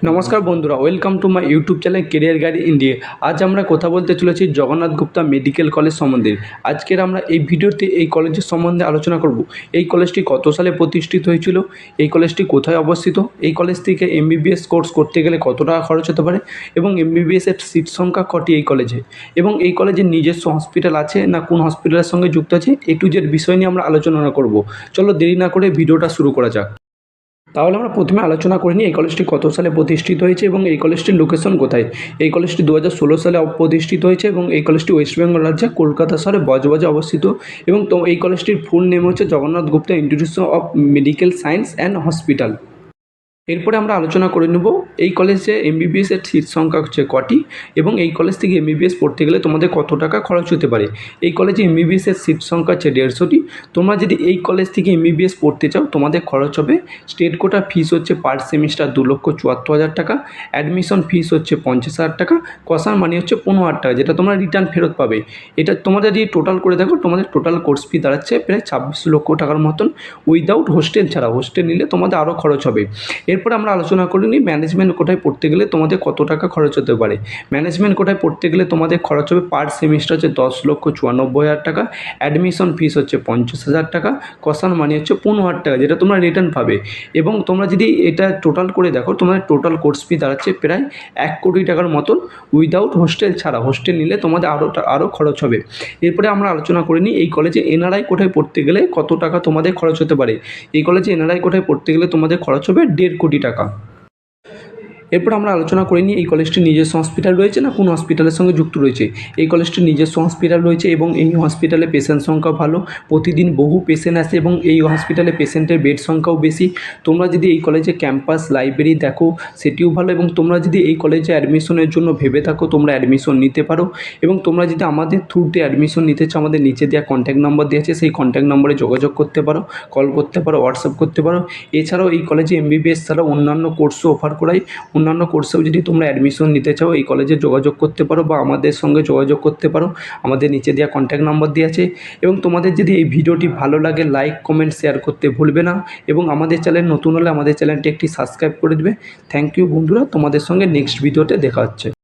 নমস্কার বন্ধুরা, welcome to my YouTube channel career guide India. আজ আমরা কথা বলতে চলেছি জগন্নাথ গুপ্তা মেডিকেল কলেজ সম্বন্ধে। আজকের আমরা এই ভিডিওতে এই কলেজের সম্বন্ধে আলোচনা করব। এই কলেজটি কত সালে প্রতিষ্ঠিত হয়েছিল, এই কলেজটি কোথায় অবস্থিত, এই কলেজ থেকে এমবিবিএস কোর্স করতে গেলে কত টাকা খরচ হতে পারে এবং এমবিবিএসের সিট সংখ্যা কটি এই কলেজে, এবং এই কলেজের নিজস্ব হসপিটাল আছে না কোন হসপিটালের সঙ্গে যুক্ত আছে, এ টু জেড বিষয় নিয়ে আমরা আলোচনা করব। চলো দেরি না করে ভিডিওটা শুরু করা যাক। তাহলে আমরা প্রথমে আলোচনা করে নিই এই কলেজটি কত সালে প্রতিষ্ঠিত হয়েছে এবং এই কলেজটির লোকেশন কোথায়। এই কলেজটি 2016 সালে প্রতিষ্ঠিত হয়েছে এবং এই কলেজটি ওয়েস্ট বেঙ্গল রাজ্যে কলকাতা শহরে বজবজে অবস্থিত। এবং তো এই কলেজটির ফুল নেম হচ্ছে Jagannath Gupta institute of medical science and hospital. এরপরে আমরা আলোচনা করে নেব এই কলেজে এমবিবিএসের সিট সংখ্যা হচ্ছে কটি এবং এই কলেজ থেকে এমবিবিএস পড়তে গেলে তোমাদের কত টাকা খরচ হতে পারে। এই কলেজে এমবিবিএসের সিট সংখ্যা হচ্ছে 150টি। তোমরা যদি এই কলেজ থেকে এমবিবিএস পড়তে চাও তোমাদের খরচ হবে, স্টেট কোটা ফিস হচ্ছে পার সেমিস্টার 2,74,000 টাকা, অ্যাডমিশন ফিস হচ্ছে 50,000 টাকা, কসার মানি হচ্ছে 15,000 টাকা, যেটা তোমরা রিটার্ন ফেরত পাবে। এটা তোমাদের যদি টোটাল করে দেখো তোমাদের টোটাল কোর্স ফি দাঁড়াচ্ছে প্রায় 26 লক্ষ টাকার মতন, উইদাউট হোস্টেল ছাড়া। হোস্টেল নিলে তোমাদের আরও খরচ হবে। এরপর আমরা আলোচনা করে নিই ম্যানেজমেন্ট কোটায় পড়তে গেলে তোমাদের কত টাকা খরচ হতে পারে। ম্যানেজমেন্ট কোটায় পড়তে গেলে তোমাদের খরচ হবে পার সেমিস্টার হচ্ছে 10,94,000 টাকা, অ্যাডমিশন ফিস হচ্ছে 50,000 টাকা, কসান মানি হচ্ছে 15,000 টাকা, যেটা তোমরা রিটার্ন পাবে। এবং তোমরা যদি এটা টোটাল করে দেখো তোমাদের টোটাল কোর্স ফি দাঁড়াচ্ছে প্রায় 1 কোটি টাকার মতন, উইদাউট হোস্টেল ছাড়া। হোস্টেল নিলে তোমাদের আরও খরচ হবে। এরপরে আমরা আলোচনা করে নিই এই কলেজে এনআরআই কোটায় পড়তে গেলে কত টাকা তোমাদের খরচ হতে পারে। এই কলেজে এনআরআই কোটায় পড়তে গেলে তোমাদের খরচ হবে 1.5 কোটি টাকা। এরপর আমরা আলোচনা করে নিই এই কলেজটির নিজস্ব হসপিটাল রয়েছে না কোন হসপিটালের সঙ্গে যুক্ত রয়েছে। এই কলেজটির নিজস্ব হসপিটাল রয়েছে এবং এই হসপিটালে পেশেন্ট সংখ্যা ভালো, প্রতিদিন বহু পেশেন্ট আসে এবং এই হসপিটালে পেশেন্টের বেড সংখ্যাও বেশি। তোমরা যদি এই কলেজে ক্যাম্পাস লাইব্রেরি দেখো সেটিও ভালো, এবং তোমরা যদি এই কলেজে অ্যাডমিশনের জন্য ভেবে থাকো তোমরা অ্যাডমিশন নিতে পারো। এবং তোমরা যদি আমাদের থ্রুতে অ্যাডমিশন নিতে চাও আমাদের নিচে দেওয়া কন্ট্যাক্ট নাম্বার দেওয়া আছে, সেই কন্ট্যাক্ট নম্বরে যোগাযোগ করতে পারো, কল করতে পারো, হোয়াটসঅ্যাপ করতে পারো। এছাড়াও এই কলেজে এমবিবিএস ছাড়াও অন্যান্য কোর্সও অফার করায়। অন্যান্য কোর্সেও যদি তোমরা অ্যাডমিশন নিতে চাও এই কলেজে যোগাযোগ করতে পারো বা আমাদের সঙ্গে যোগাযোগ করতে পারো, আমাদের নিচে দেওয়া কন্ট্যাক্ট নাম্বার দেওয়া আছে। এবং তোমাদের যদি এই ভিডিওটি ভালো লাগে লাইক কমেন্ট শেয়ার করতে ভুলবে না, এবং আমাদের চ্যানেল নতুন হলে আমাদের চ্যানেলটি একটি সাবস্ক্রাইব করে দেবে। থ্যাংক ইউ বন্ধুরা, তোমাদের সঙ্গে নেক্সট ভিডিওতে দেখা হচ্ছে।